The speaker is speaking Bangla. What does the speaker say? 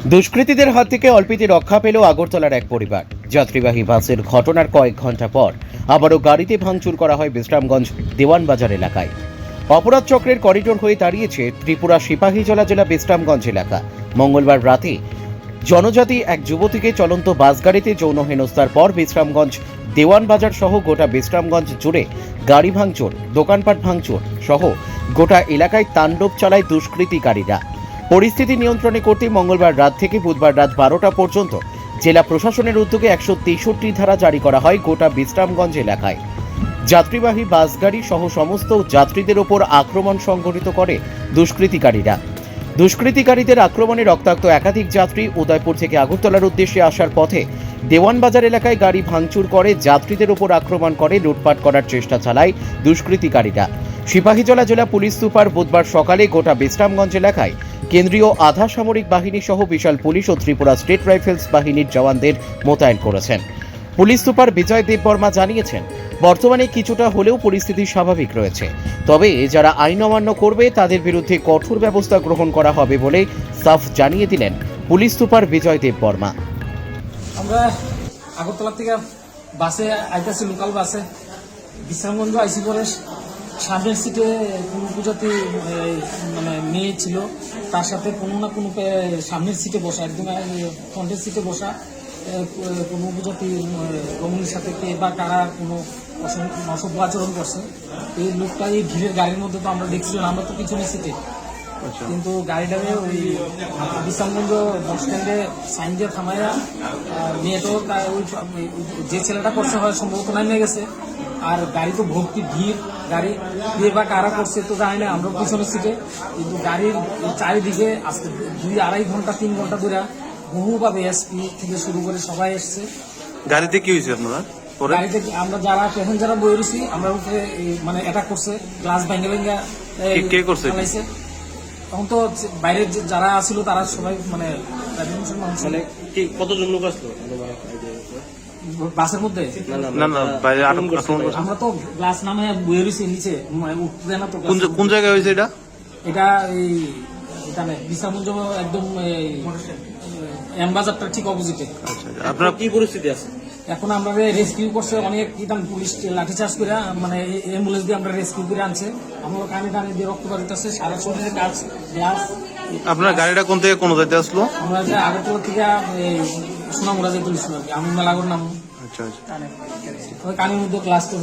দুষ্কৃতীদের হাত থেকে অল্পেতে রক্ষা পেল আগরতলার এক পরিবার। যাত্রীবাহী বাসের ঘটনার কয়েক ঘন্টা পর আবারও গাড়িতে ভাঙচুর করা হয় বিশ্রামগঞ্জ দেওয়ানবাজার এলাকায়। অপরাধ চক্রের করিডোর হয়ে দাঁড়িয়েছে ত্রিপুরা সিপাহীজলা জেলা বিশ্রামগঞ্জ এলাকা। মঙ্গলবার রাতে জনজাতি এক যুবতীকে চলন্ত বাসগাড়িতে যৌন হেনস্থার পর বিশ্রামগঞ্জ দেওয়ানবাজার সহ গোটা বিশ্রামগঞ্জ জুড়ে গাড়ি ভাঙচুর, দোকানপাট ভাঙচুর সহ গোটা এলাকায় তাণ্ডব চালায় দুষ্কৃতিকারীরা। পরিস্থিতি নিয়ন্ত্রণে করতে মঙ্গলবার রাত থেকে বুধবার রাত 12টা পর্যন্ত জেলা প্রশাসনের উদ্যোগে 163 ধারা জারি করা হয় গোটা বিশ্রামগঞ্জ এলাকায়। যাত্রীবাহী বাসগাড়ি সহ সমস্ত যাত্রীদের ওপর আক্রমণ সংঘটিত করে দুষ্কৃতিকারীরা। দুষ্কৃতিকারীদের আক্রমণে রক্তাক্ত একাধিক যাত্রী উদয়পুর থেকে আগরতলার উদ্দেশ্যে আসার পথে দেওয়ানবাজার এলাকায় গাড়ি ভাঙচুর করে যাত্রীদের ওপর আক্রমণ করে লুটপাট করার চেষ্টা চালায় দুষ্কৃতিকারীরা। সিপাহীজলা জেলা পুলিশ সুপার বুধবার সকালে গোটা বিশ্রামগঞ্জ এলাকায় কেন্দ্রীয় আধা সামরিক বাহিনী সহ বিশাল পুলিশ ও ত্রিপুরা স্টেট রাইফেলস বাহিনীর জওয়ানদের মোতায়েন করেছেন। পুলিশ সুপার বিজয় দেববর্মা জানিয়েছেন, বর্তমানে কিছুটা হলেও পরিস্থিতি স্বাভাবিক রয়েছে, তবে যারা আইন অমান্য করবে তাদের বিরুদ্ধে কঠোর ব্যবস্থা গ্রহণ করা হবে বলে সাফ জানিয়ে দিলেন পুলিশ সুপার বিজয় দেববর্মা। আমরা আগরতলা থেকে বাসে আইতেছি, লোকাল বাসে বিশ্রামগঞ্জ আইসি পরে সামনের সিটে কোনো উপজাতি মানে মেয়ে ছিল, তার সাথে কোনো না কোনো সামনের সিটে বসা, একদম ফ্রন্টের সিটে বসা কোনো উপজাতি রমণীর সাথে কে বা কারা কোনো অসভ্য আচরণ করছে। এই লোকটা এই ভিড়ের গাড়ির মধ্যে তো আমরা দেখছিলাম, আমরা তো পিছনের সিটে, কিন্তু গাড়িটাকে ওই বিশ্রামগঞ্জ বাস স্ট্যান্ডে সাইন দিয়ে থামাইয়া মেয়েটাও ওই যে ছেলেটা করছে হয় সম্ভবত নামিয়ে গেছে। আর গাড়ি তো ভর্তি ভিড়, গাড়ি দিয়ে বা কারা করছে তো জানি না, আমরা পিছনের সিটে। কিন্তু গাড়ির চারিদিকে আজকে 2-2.5 ঘন্টা 3 ঘন্টা ধরে বহুভাবে এসপি থেকে শুরু করে সবাই এসছে। গাড়িতে কি হয়েছে আপনারা? গাড়িতে আমরা যারা প্যাসেঞ্জাররা বইরেছি, আমরা উপরে মানে অ্যাটাক করছে, গ্লাস ভেঙে ভেঙে কে করছে? তখন তো বাইরে যারা ছিল তারা সবাই মানে কতজন লোক আসলো বাসের মধ্যে? আমরা তো গ্লাস নামে বয়ে রয়েছি নিচে, মানে উঠতে না তো। কোন জায়গায় হয়েছে এটা? এটা এই এখানে বিশ্রামগঞ্জ একদম এমবাজারটা ঠিক অপোজিটে। আপনার কি পরিস্থিতি আছে এখন? আমরা রেস্কিউ করছে অনেক পুলিশ লাঠিচার্জ করে, মানে অ্যাম্বুলেন্স দিয়ে আমরা রেস্কিউ করে আনছে। আমরা কানে কানে দিয়ে রক্ত বাড়িতেছে, সারা শরীরের কাজ গ্লাস। আপনার গাড়িটা কোন থেকে কোন যাইতে আসলো? আমরা আগরতলা থেকে সোনামুড়া যেতে তুলছিল আর কি, আমি মেলাগর নাম। আচ্ছা আচ্ছা, কানের মধ্যে গ্লাস তো